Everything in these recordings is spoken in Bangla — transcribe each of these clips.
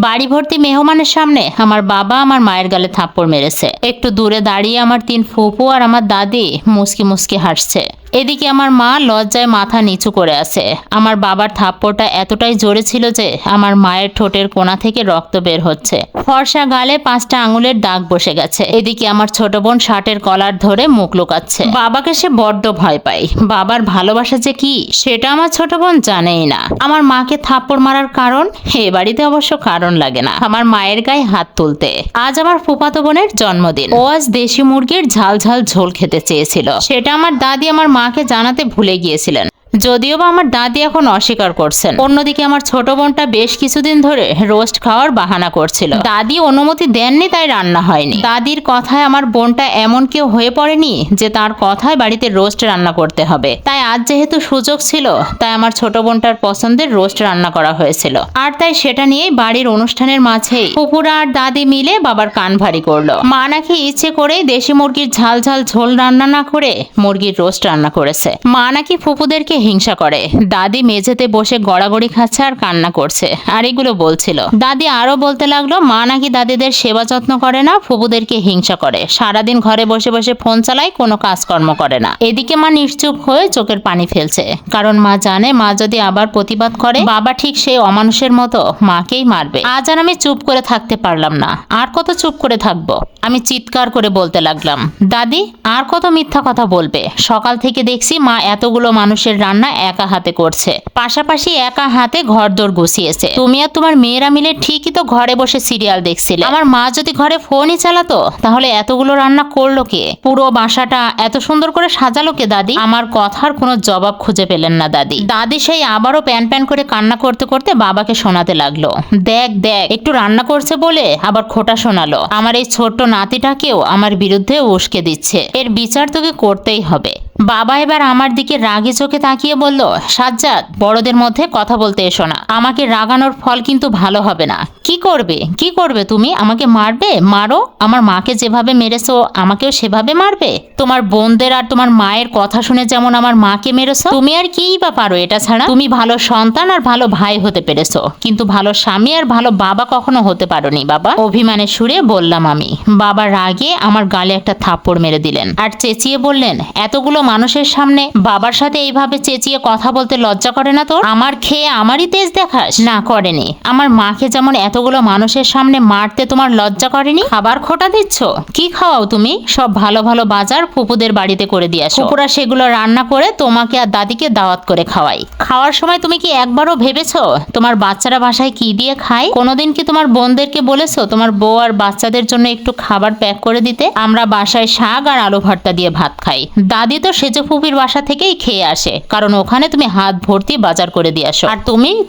বাড়ি ভর্তি মেহমানের সামনে আমার বাবা আমার মায়ের গালে থাপ্পড় মেরেছে। একটু দূরে দাঁড়িয়ে আমার 3 ফুপু আর আমার দাদি মুস্কি মুস্কি হাসছে। এদিকে আমার মা লজ্জায় মাথা নিচু করে আছে। আমার বাবার থাপ্পড়টা এতটাই জোরে ছিল যে আমার মায়ের ঠোঁটের কোণা থেকে রক্ত বের হচ্ছে। ফর্সা গালে 5টা আঙুলের দাগ বসে গেছে। এদিকে আমার ছোট বোন শার্টের কলার ধরে মুখ লুকাচ্ছে। বাবাকে সে বড্ড ভয় পায়। বাবার ভালোবাসা যে কি সেটা আমার ছোট বোন জানেই না। আমার মাকে থাপ্পড় মারার কারণ, এ বাড়িতে অবশ্য কারণ লাগে না আমার মায়ের গায়ে হাত তুলতে। আজ আমার ফুফাতো বোনের জন্মদিন। ও আজ দেশি মুরগির ঝাল ঝাল ঝোল খেতে চেয়েছিল। সেটা আমার দাদি আমার মাকে জানাতে ভুলে গিয়েছিলেন, যদিও বা আমার দাদি এখন অস্বীকার করছেন। অন্যদিকে আমার ছোট বোনটা বেশ কিছুদিন ধরে রোস্ট খাওয়ার বাহানা করছিল। দাদি অনুমতি দেননি তাই রান্না হয়নি। দাদির কথায় আমার বোনটা এমন কেউ হয়ে পড়েনি যে তার কথায় বাড়িতে রোস্ট রান্না করতে হবে। তাই আজ যেহেতু সুযোগ ছিল তাই আমার ছোট বোনটার পছন্দের রোস্ট রান্না করা হয়েছিল। আর তাই সেটা নিয়েই বাড়ির অনুষ্ঠানের মাঝেই ফুপুরা আর দাদি মিলে বাবার কান ভারী করলো। মা নাকি ইচ্ছে করেই দেশি মুরগির ঝাল ঝাল ঝোল রান্না না করে মুরগির রোস্ট রান্না করেছে। মা নাকি ফুপুদেরকে হিংসা করে। দাদি মেঝেতে বসে গড়াগড়ি খাচ্ছে আর কান্না করছে আর এগুলো বলছিল। দাদি আরো বলতে লাগলো মা নাকি দাদিদের সেবা যত্ন করে না, ফুপুদেরকে হিংসা করে, সারাদিন ঘরে বসে বসে ফোন চালায়, কোনো কাজকর্ম করে না। এদিকে মা নিশ্চুপ হয়ে চোখের পানি ফেলছে, কারণ মা জানে মা যদি আবার প্রতিবাদ করে বাবা ঠিক সেই অমানুষের মতো মাকেই মারবে। আজ আর আমি চুপ করে থাকতে পারলাম না। আর কত চুপ করে থাকবো? আমি চিৎকার করে বলতে লাগলাম, দাদি আর কত মিথ্যা কথা বলবে? সকাল থেকে দেখছি মা এতগুলো মানুষের রান্না একা হাতে করছে, পাশাপাশি একা হাতে ঘরদোর গুছিয়েছে। তুমি আর তোমার মেয়েরা মিলে ঠিকই তো ঘরে বসে সিরিয়াল দেখছিলে। আমার মা যদি ঘরে ফোনই চালাতো তাহলে এতগুলো রান্না করলো কে? পুরো বাসাটা এত সুন্দর করে সাজালো কে? দাদি আমার কথার কোনো জবাব খুঁজে পেলেন না দাদি। দাদি সেই আবারও প্যান প্যান করে কান্না করতে করতে বাবাকে শোনাতে লাগলো, দেখ দেখ একটু রান্না করছে বলে আবার খোটা শোনালো। আমার এই ছোট্ট নাতিটাকেও আমার বিরুদ্ধে উস্কে দিচ্ছে, এর বিচার তোকে করতেই হবে। বাবা এবার আমার দিকে রাগে চোখে তাকিয়ে বলল, সাজ্জাদ বড়দের মধ্যে কথা বলতে এসো না। আমাকে রাগানোর ফল কিন্তু ভালো হবে না। কি করবে কি করবে তুমি? আমাকে মারবে? মারো। আমার মাকে যেভাবে মেরেছো আমাকেও সেভাবে মারবে? তোমার বোনদের আর তোমার মায়ের কথা শুনে যেমন আমার মাকে মেরেছো, তুমি আর কিই বা পারো এটা ছাড়া? তুমি ভালো সন্তান আর ভালো ভাই হতে পেরেছো, কিন্তু ভালো স্বামী আর ভালো বাবা কখনো হতে পারোনি বাবা। অভিমানের সুরে বললাম আমি। বাবা রাগে আমার গালে একটা থাপ্পড় মেরে দিলেন আর চেঁচিয়ে বললেন, এতগুলো মানুষের সামনে বাবার সাথে এইভাবে চেঁচিয়ে কথা বলতে লজ্জা করে না তোর? আমার খেয়ে আমারই তেজ দেখাস? না করেনি। আমার মাকে যেমন এতগুলো মানুষের সামনে মারতে তোমার লজ্জা করেনি, খাবার খোটা দিচ্ছ? কি খাওয়াও তুমি? সব ভালো ভালো বাজার ফুপুদের বাড়িতে করে দিয়ে আসো, ফুপুরা সেগুলো রান্না করে তোমাকে আর দাদিকে দাওয়াত করে খাওয়াই। খাওয়ার সময় তুমি কি একবারও ভেবেছো তোমার বাচ্চারা বাসায় কি দিয়ে খায়? কোনোদিন কি তোমার বোনদেরকে বলেছো তোমার বউ আর বাচ্চাদের জন্য একটু খাবার প্যাক করে দিতে? আমরা বাসায় শাক আর আলু ভর্তা দিয়ে ভাত খাই। দাদি তো সেজো ফুপির বাসা থেকেই খেয়ে আসে, কারণ ওখানে তুমি হাত ভর্তি বাজার করে দিয়ে আসো। আর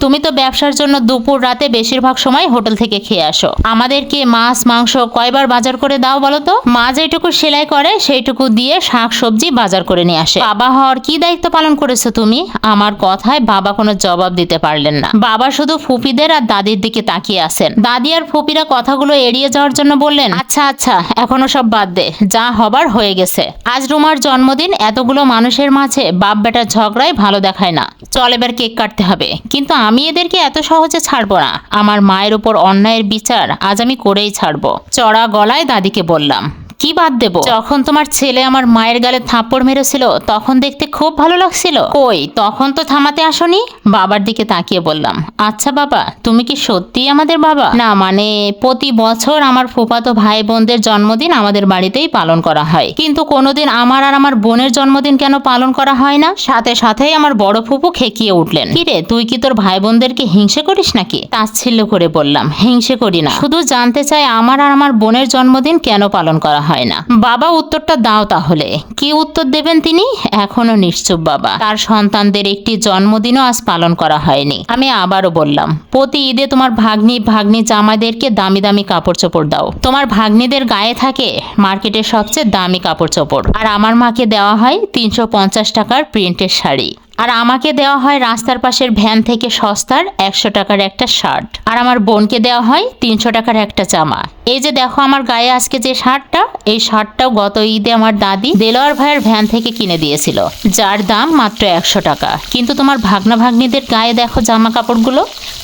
তুমি তো ব্যবসার জন্য দুপুর রাতে বেশিরভাগ সময় হোটেল থেকে খেয়ে আসো। আমাদেরকে মাছ মাংস কয়বার বাজার করে দাও বলো তো? মা যেটুকু সেলাই করে সেইটুকু দিয়ে শাক সবজি বাজার করে নিয়ে আসে। বাবা হওয়ার কি দায়িত্ব পালন করেছো তুমি? আমার কথায় বাবা কোনো জবাব দিতে পারলেন না। বাবা শুধু ফুপিদের আর দাদির দিকে তাকিয়ে আছেন। দাদি আর ফুপিরা কথাগুলো এড়িয়ে যাওয়ার জন্য বললেন, আচ্ছা আচ্ছা এখনো সব বাদ দে, যা হবার হয়ে গেছে। আজ রুমার জন্মদিন, এতগুলো মানুষের মাঝে বাপ বেটার ঝগড়াই ভালো দেখায় না। চল এবার কেক কাটতে হবে। কিন্তু আমি এদেরকে এত সহজে ছাড়বো না। আমার মায়ের উপর অন্যায়ের বিচার আজ আমি করেই ছাড়বো। চড়া গলায় দাদিকে বললাম, কি বাদ দেব? যখন তোমার ছেলে আমার মায়ের গালে থাপ্পড় মেরেছিল তখন দেখতে খুব ভালো লাগছিল। কই তখন তো থামাতে আসনি? বাবার দিকে তাকিয়ে বললাম, আচ্ছা বাবা তুমি কি সত্যিই আমাদের বাবা? না মানে প্রতি বছর আমার ফুফাতো ভাই বোনদের জন্মদিন আমাদের বাড়িতেই পালন করা হয়, কিন্তু কোনোদিন আমার আর আমার বোনের জন্মদিন কেন পালন করা হয় না? সাথে সাথেই আমার বড় ফুফু খেকিয়ে উঠলেন, কিরে তুই কি তোর ভাই বোনদেরকে হিংসে করিস নাকি? তাচ্ছিল্য করে বললাম, হিংসে করি না, শুধু জানতে চাই আমার আর আমার বোনের জন্মদিন কেন পালন করা হয় না। বাবা উত্তরটা দাও তাহলে। কি উত্তর দেবেন তিনি? এখনো নিশ্চুপ বাবা। তার সন্তানদের একটি জন্মদিনও আজ পালন করা হয়নি। আমি আবারও বললাম, প্রতি ঈদে তোমার ভাগ্নি জামাইদেরকে দামি দামি কাপড় চোপড় দাও। তোমার ভাগ্নিদের গায়ে থাকে মার্কেটের সবচেয়ে দামি কাপড় চোপড়, আর আমার মাকে দেওয়া হয় 350 টাকার প্রিন্টের শাড়ি। আর আমাকে দেওয়া হয় রাস্তার পাশের ভ্যান থেকে সস্তার 100 টাকার একটা শার্ট। আর আমার বোনকে দেওয়া হয় 300 টাকার একটা জামা। এই যে দেখো আমার গায়ে আজকে যে শার্টটা, এই শার্টটাও গত ঈদে আমার দাদি দেলোয়ার ভাইয়ের ভ্যান থেকে কিনে দিয়েছিল, যার দাম মাত্র 100 টাকা। কিন্তু তোমার ভাগনা ভাগ্নিদের গায়ে দেখো জামা কাপড়গুলো,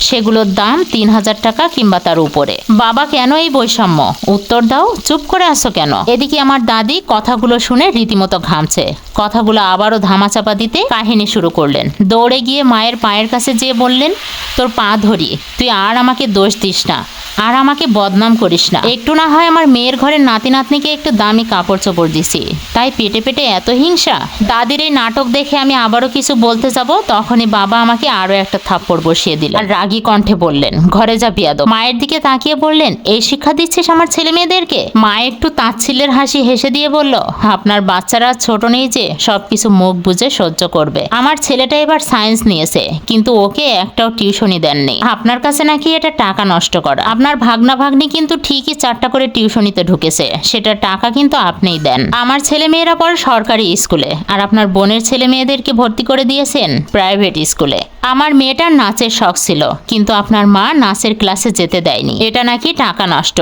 সেগুলোর দাম 3000 টাকা কিংবা তার উপরে। বাবা কেন এই বৈষম্য? উত্তর দাও, চুপ করে আসো কেন? এদিকে আমার দাদি কথাগুলো শুনে রীতিমতো ঘামছে। কথাগুলো আবারও ধামাচাপা দিতে কাহিনী শুরু করলেন। দৌড়ে গিয়ে মায়ের পায়ের কাছে যেয়ে বললেন, তোর পা ধরি, তুই আর আমাকে দোষ দিস না, আর আমাকে বদনাম করিস না। একটু না হয় আমার মেয়ের ঘরের নাতি নাতনিকে একটু দামি কাপড় চোপড় দিছি, তাই পেটে পেটে এত হিংসা? দাদির এই নাটক দেখে আমি আবারও কিছু বলতে যাব, তখনই বাবা আমাকে আরো একটা থাপ্পড় বসিয়ে দিলেন আর রাগী কণ্ঠে বললেন, ঘরে যা বিয়াদব। মায়ের দিকে তাকিয়ে বললেন, এই শিক্ষা দিচ্ছিস আমার ছেলে মেয়েদেরকে? মা একটু তাচ্ছিল্যের হাসি হেসে দিয়ে বলল, আপনার বাচ্চারা ছোট নেই যে সবকিছু মুখ বুঝে সহ্য করবে। আমার ছেলেটা এবার সায়েন্স নিয়েছে, কিন্তু ওকে একটাও টিউশনই দেননি। আপনার কাছে নাকি এটা টাকা নষ্ট করা। আপনার ভাগনা ভাগ্নি কিন্তু ঠিকই 4টা করে টিউশনিতে ঢুকেছে, সেটা টাকা কিন্তু আপনিই দেন। আমার ছেলে মেয়েরা পড়ে সরকারি স্কুলে, আর আপনার বোনের ছেলে মেয়েদেরকে ভর্তি করে দিয়েছেন প্রাইভেট স্কুলে। আমার মেয়েটার নাচের শখ ছিল, কিন্তু আপনার মা নাচের ক্লাসে যেতে দেয়নি, এটা নাকি টাকা নষ্ট।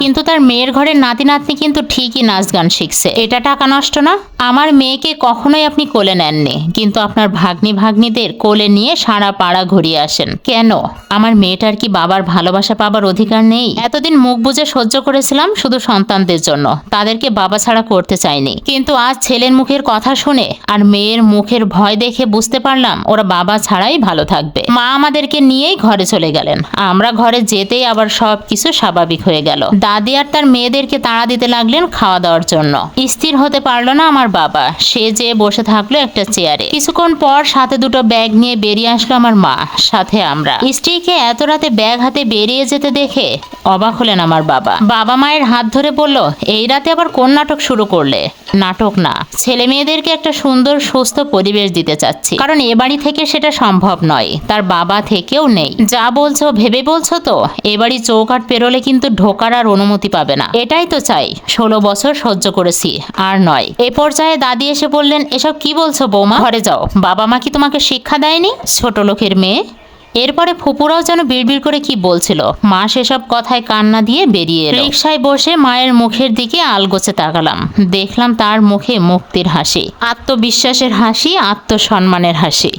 কিন্তু তার মেয়ের ঘরের নাতি নাতনি কিন্তু ঠিকই নাচ গান শিখছে, এটা টাকা নষ্ট না? আমার মেয়েকে কখনোই আপনি কোলে নেননি, কিন্তু আপনার ভাগ্নি ভাগ্নিদের কোলে নিয়ে সারা পাড়া ঘুরিয়ে আসেন। কেন? আমার মেয়েটার কি বাবার ভালোবাসা পাবার অধিকার নেই? এতদিন মুখ বুঝে সহ্য করেছিলাম শুধু সন্তানদের জন্য, তাদেরকে বাবা ছাড়া করতে চাইনি। কিন্তু আজ ছেলের মুখের কথা শুনে আর মেয়ের মুখের ভয় দেখে বুঝতে পারলাম ওরা বাবা ছাড়াই ভালো থাকবে। মা আমাদেরকে নিয়েই ঘরে চলে গেলেন। আমরা ঘরে যেতেই আবার সবকিছু স্বাভাবিক হয়ে গেল। দাদি আর তার মেয়েদেরকে তাড়া দিতে লাগলেন খাওয়া দাওয়ার জন্য। স্থির হতে পারলো না আমার বাবা, সে যেয়ে বসে থাকলো একটা চেয়ারে। কিছুক্ষণ পর সাথে দুটো ব্যাগ নিয়ে বেরিয়ে আসলো আমার মা, সাথে আমরা। স্ত্রীকে এত রাতে ব্যাগ হাতে বেরিয়ে যেতে দেখে অবাক হলেন আমার বাবা। বাবা মায়ের হাত ধরে বলল, এই রাতে আবার কোন নাটক শুরু করলে? নাটক না, ছেলে মেয়েদেরকে একটা সুন্দর সুস্থ পরিবেশ দিতে চাচ্ছি, কারণ এ বাড়ি থেকে সেটা সম্ভব নয়, তার বাবা থেকেও নেই। যা বলছো ভেবে বলছো তো? এ বাড়ি চৌকাঠ পেরোলে কিন্তু ঢোকার আর অনুমতি পাবে না। এটাই তো চাই। 16 বছর সহ্য করেছি, আর নয়। এ পর্যায়ে দাদি এসে বললেন, এসব কি বলছো বৌমা? ঘরে যাও। বাবা মা কি তোমাকে শিক্ষা দেয়নি? ছোট লোকের মেয়ে। এরপরে ফুপুরাও যেন বিড়বিড় করে কি বলছিল। মা সেসব কথায় কান্না দিয়ে বেরিয়ে এলো। রিকশায় বসে মায়ের মুখের দিকে আলগোছে তাকালাম। দেখলাম তার মুখে মুক্তির হাসি, আত্মবিশ্বাসের হাসি, আত্মসম্মানের হাসি।